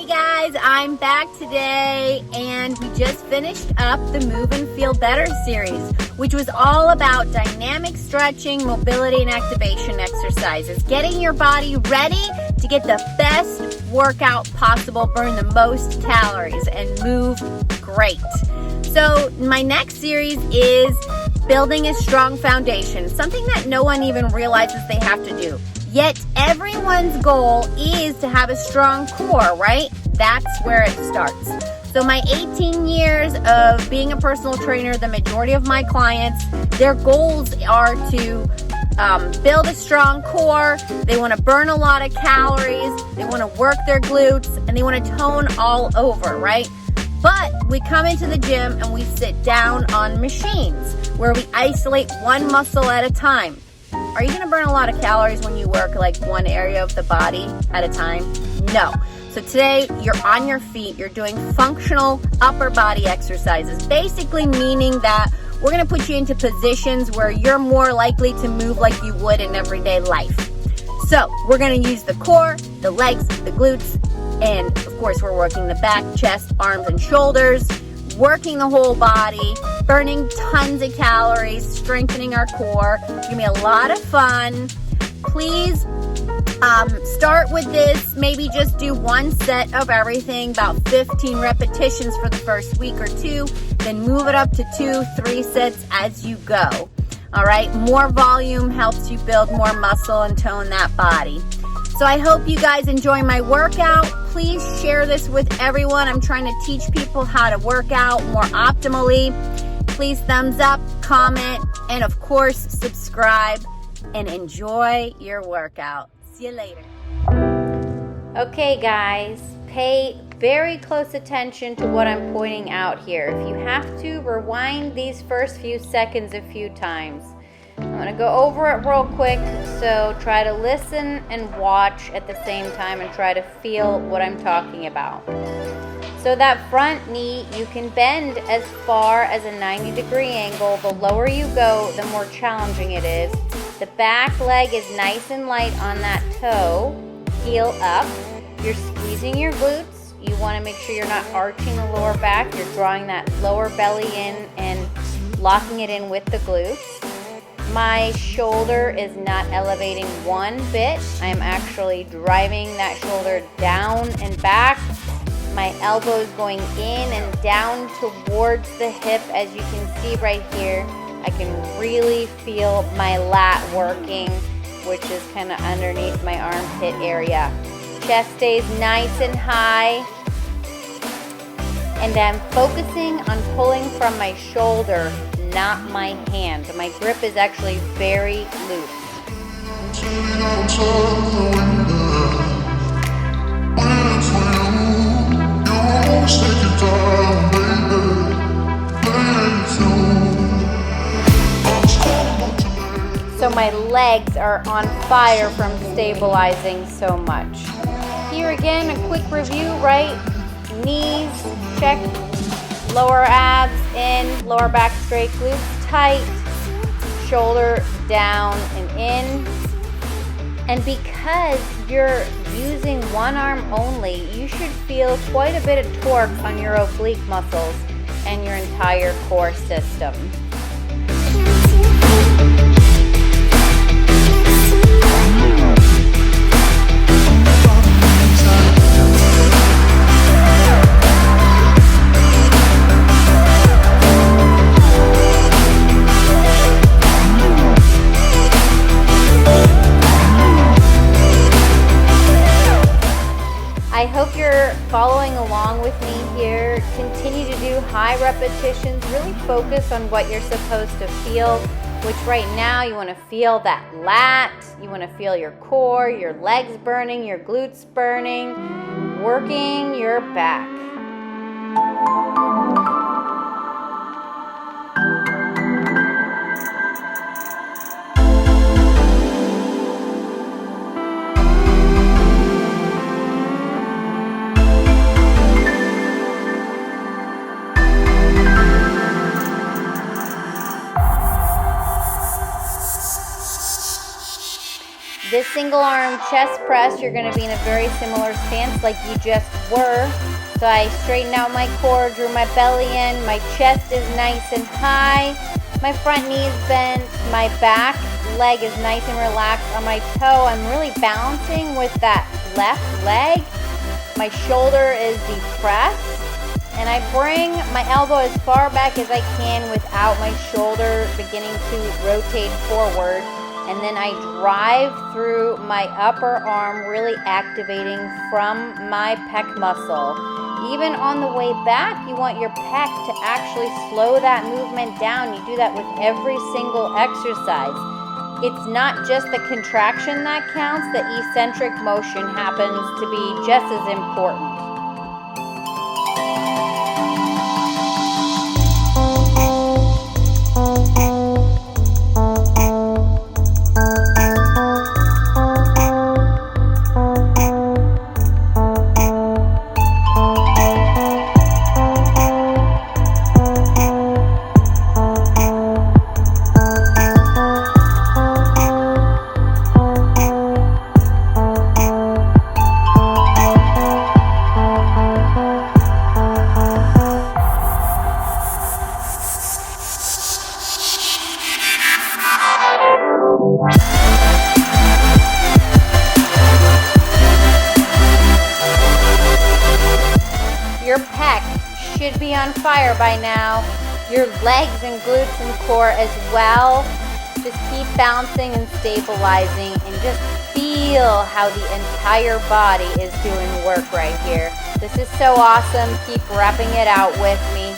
guys, I'm back today and we just finished up the Move and Feel Better series, which was all about dynamic stretching, mobility, and activation exercises, getting your body ready to get the best workout possible, burn the most calories, and move great. So my next series is building a strong foundation, something that no one even realizes they have to do. Yet everyone's goal is to have a strong core, right? That's where it starts. So my 18 years of being a personal trainer, the majority of my clients, their goals are to build a strong core. They want to burn a lot of calories. They want to work their glutes, and they want to tone all over, right? But we come into the gym and we sit down on machines where we isolate one muscle at a time. Are you going to burn a lot of calories when you work like one area of the body at a time? No. So today you're on your feet, you're doing functional upper body exercises, basically meaning that we're going to put you into positions where you're more likely to move like you would in everyday life. So we're going to use the core, the legs, the glutes, and of course we're working the back, chest, arms, and shoulders, working the whole body, burning tons of calories, strengthening our core. It's gonna be a lot of fun. Please start with this. Maybe just do one set of everything, about 15 repetitions for the first week or two, then move it up to 2-3 sets as you go. All right, more volume helps you build more muscle and tone that body. So I hope you guys enjoy my workout. Please share this with everyone. I'm trying to teach people how to work out more optimally. Please thumbs up, comment, and of course, subscribe and enjoy your workout. See you later. Okay, guys, pay very close attention to what I'm pointing out here. If you have to, rewind these first few seconds a few times. I'm going to go over it real quick, so try to listen and watch at the same time and try to feel what I'm talking about. So that front knee, you can bend as far as a 90-degree angle. The lower you go, the more challenging it is. The back leg is nice and light on that toe, heel up. You're squeezing your glutes. You want to make sure you're not arching the lower back. You're drawing that lower belly in and locking it in with the glutes. My shoulder is not elevating one bit. I am actually driving that shoulder down and back. My elbows going in and down towards the hip. As you can see right here, I can really feel my lat working, which is kind of underneath my armpit area. Chest stays nice and high. And I'm focusing on pulling from my shoulder, not my hand. My grip is actually very loose. So my legs are on fire from stabilizing so much. Here again, a quick review, right? Knees, check. Lower abs in, lower back straight, glutes tight, shoulder down and in. And because you're using one arm only, you should feel quite a bit of torque on your oblique muscles and your entire core system. I hope you're following along with me here. Continue to do high repetitions. Really focus on what you're supposed to feel, which right now you want to feel that lat. You want to feel your core, your legs burning, your glutes burning, working your back. This single arm chest press, you're going to be in a very similar stance like you just were. So I straightened out my core, drew my belly in, my chest is nice and high, my front knee is bent, my back leg is nice and relaxed on my toe. I'm really balancing with that left leg. My shoulder is depressed, and I bring my elbow as far back as I can without my shoulder beginning to rotate forward. And then I drive through my upper arm, really activating from my pec muscle. Even on the way back, you want your pec to actually slow that movement down. You do that with every single exercise. It's not just the contraction that counts, the eccentric motion happens to be just as important. Your pec should be on fire by now. Your legs and glutes and core as well. Just keep bouncing and stabilizing and just feel how the entire body is doing work right here. This is so awesome. Keep repping it out with me.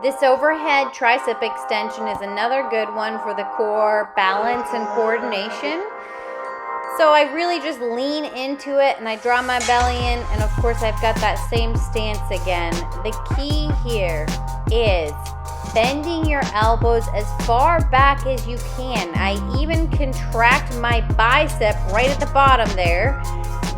This overhead tricep extension is another good one for the core balance and coordination. So I really just lean into it and I draw my belly in, and of course I've got that same stance again. The key here is bending your elbows as far back as you can. I even contract my bicep right at the bottom there,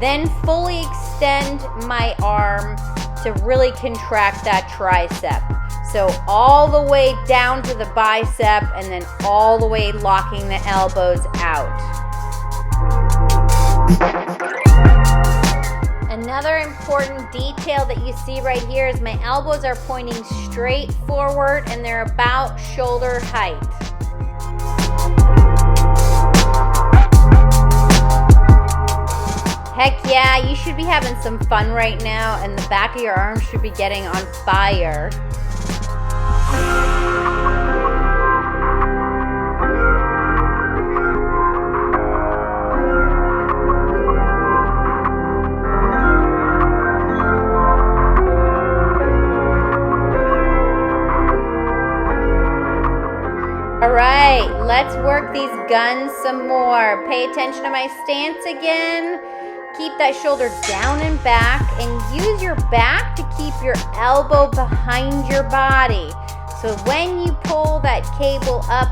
then fully extend my arm to really contract that tricep. So all the way down to the bicep and then all the way locking the elbows out. Another important detail that you see right here is my elbows are pointing straight forward and they're about shoulder height. Heck yeah, you should be having some fun right now and the back of your arms should be getting on fire. Alright, let's work these guns some more. Pay attention to my stance again. Keep that shoulder down and back and use your back to keep your elbow behind your body. So when you pull that cable up,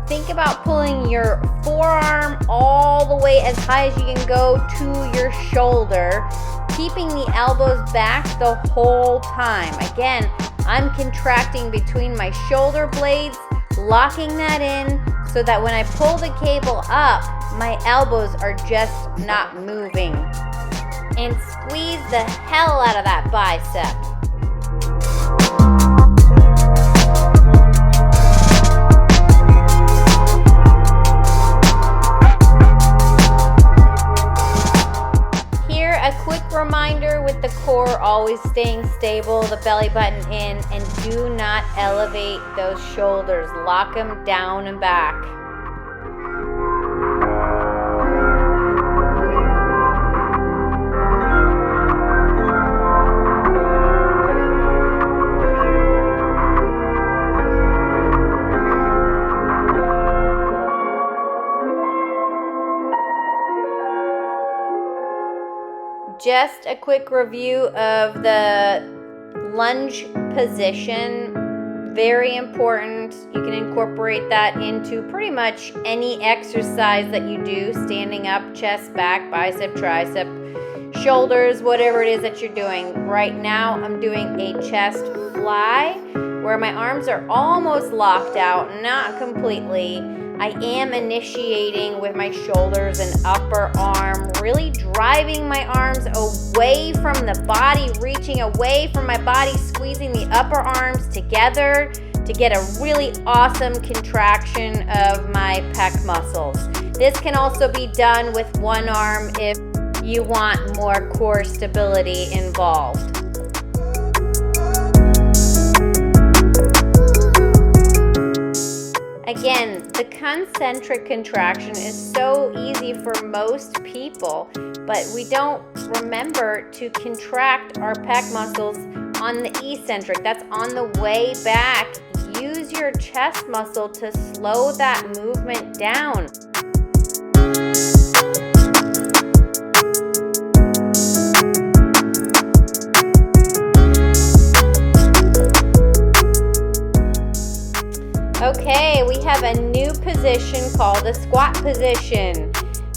think about pulling your forearm all the way as high as you can go to your shoulder, keeping the elbows back the whole time. Again, I'm contracting between my shoulder blades, locking that in so that when I pull the cable up, my elbows are just not moving. And squeeze the hell out of that bicep. Here, a quick reminder with the core always staying stable, the belly button in, and do not elevate those shoulders. Lock them down and back. just a quick review of the lunge position. Very important. You can incorporate that into pretty much any exercise that you do, standing up, chest, back, bicep, tricep, shoulders, whatever it is that you're doing. Right now, I'm doing a chest fly where my arms are almost locked out, not completely. I am initiating with my shoulders and upper arm, really driving my arms away from the body, reaching away from my body, squeezing the upper arms together to get a really awesome contraction of my pec muscles. This can also be done with one arm if you want more core stability involved. Again, the concentric contraction is so easy for most people, but we don't remember to contract our pec muscles on the eccentric. That's on the way back. Use your chest muscle to slow that movement down. Okay, we have a new position called the squat position.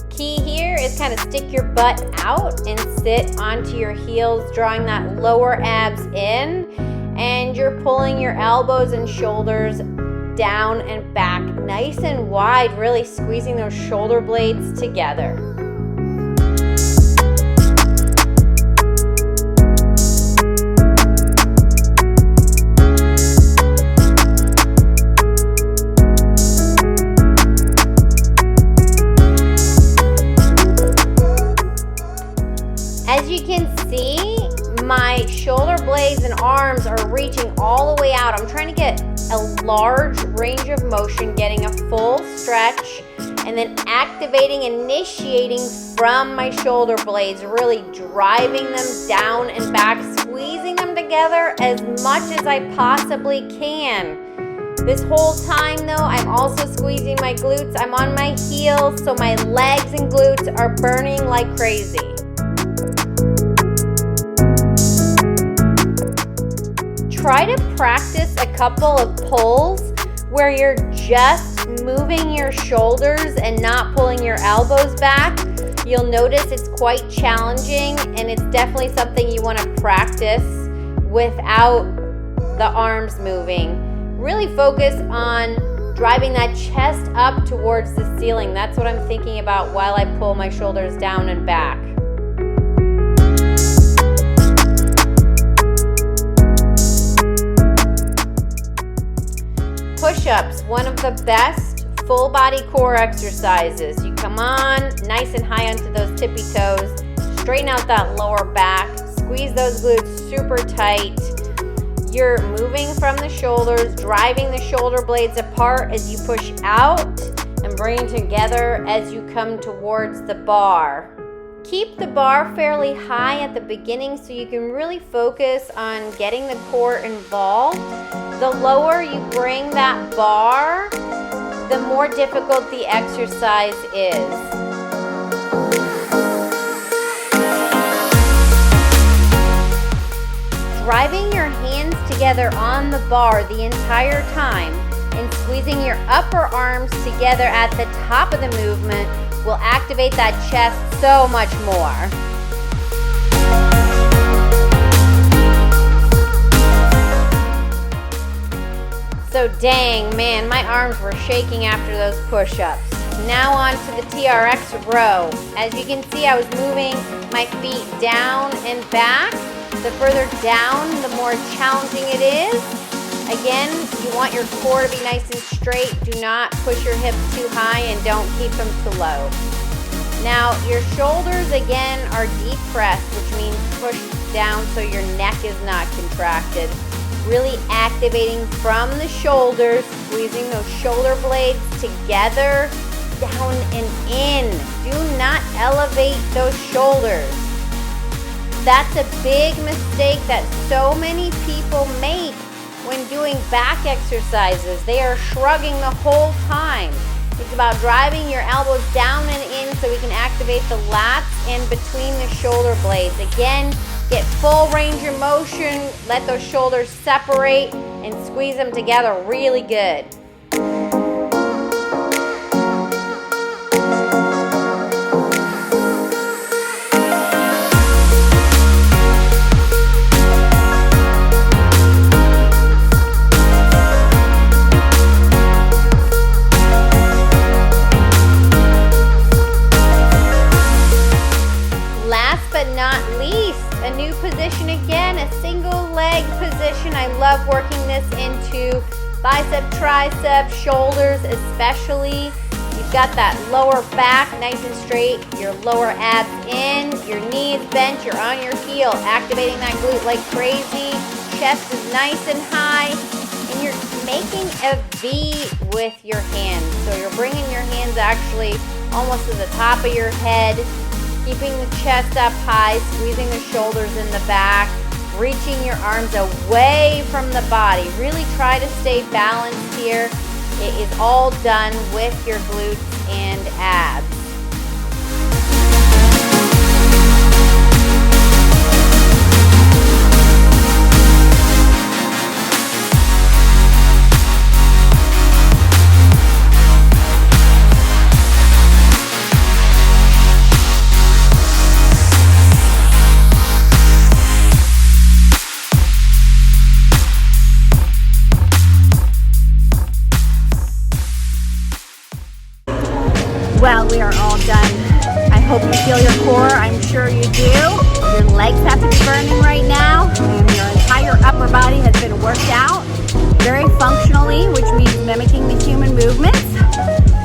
Key here is kind of stick your butt out and sit onto your heels, drawing that lower abs in, and you're pulling your elbows and shoulders down and back nice and wide, really squeezing those shoulder blades together. As you can see, my shoulder blades and arms are reaching all the way out. I'm trying to get a large range of motion, getting a full stretch, and then activating, initiating from my shoulder blades, really driving them down and back, squeezing them together as much as I possibly can. This whole time though, I'm also squeezing my glutes. I'm on my heels, so my legs and glutes are burning like crazy. Try to practice a couple of pulls where you're just moving your shoulders and not pulling your elbows back. You'll notice it's quite challenging, and it's definitely something you want to practice without the arms moving. Really focus on driving that chest up towards the ceiling. That's what I'm thinking about while I pull my shoulders down and back. Push-ups, one of the best full body core exercises. You come on nice and high onto those tippy toes, straighten out that lower back, squeeze those glutes super tight. You're moving from the shoulders, driving the shoulder blades apart as you push out and bring together as you come towards the bar. Keep the bar fairly high at the beginning so you can really focus on getting the core involved. The lower you bring that bar, the more difficult the exercise is. Driving your hands together on the bar the entire time and squeezing your upper arms together at the top of the movement will activate that chest so much more. So dang, man, my arms were shaking after those push-ups. Now on to the TRX row. As you can see, I was moving my feet down and back. The further down, the more challenging it is. Again, you want your core to be nice and straight. Do not push your hips too high and don't keep them too low. Now, your shoulders, again, are depressed, which means push down so your neck is not contracted. Really activating from the shoulders, squeezing those shoulder blades together, down and in. Do not elevate those shoulders. That's a big mistake that so many people make when doing back exercises. They are shrugging the whole time. It's about driving your elbows down and in so we can activate the lats and between the shoulder blades. Again, get full range of motion, let those shoulders separate and squeeze them together really good. A new position again, a single leg position. I love working this into bicep, tricep, shoulders especially. You've got that lower back nice and straight, your lower abs in, your knees bent, you're on your heel, activating that glute like crazy. Chest is nice and high, and you're making a V with your hands. So you're bringing your hands actually almost to the top of your head, keeping the chest up high, squeezing the shoulders in the back, reaching your arms away from the body. Really try to stay balanced here. It is all done with your glutes and abs. Well, we are all done. I hope you feel your core. I'm sure you do. Your legs have to be burning right now, and your entire upper body has been worked out very functionally, which means mimicking the human movements.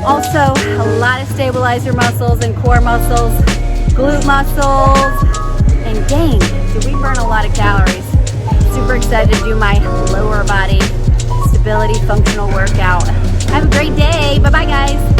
Also, a lot of stabilizer muscles and core muscles, glute muscles, and dang, did we burn a lot of calories. Super excited to do my lower body stability functional workout. Have a great day. Bye-bye, guys.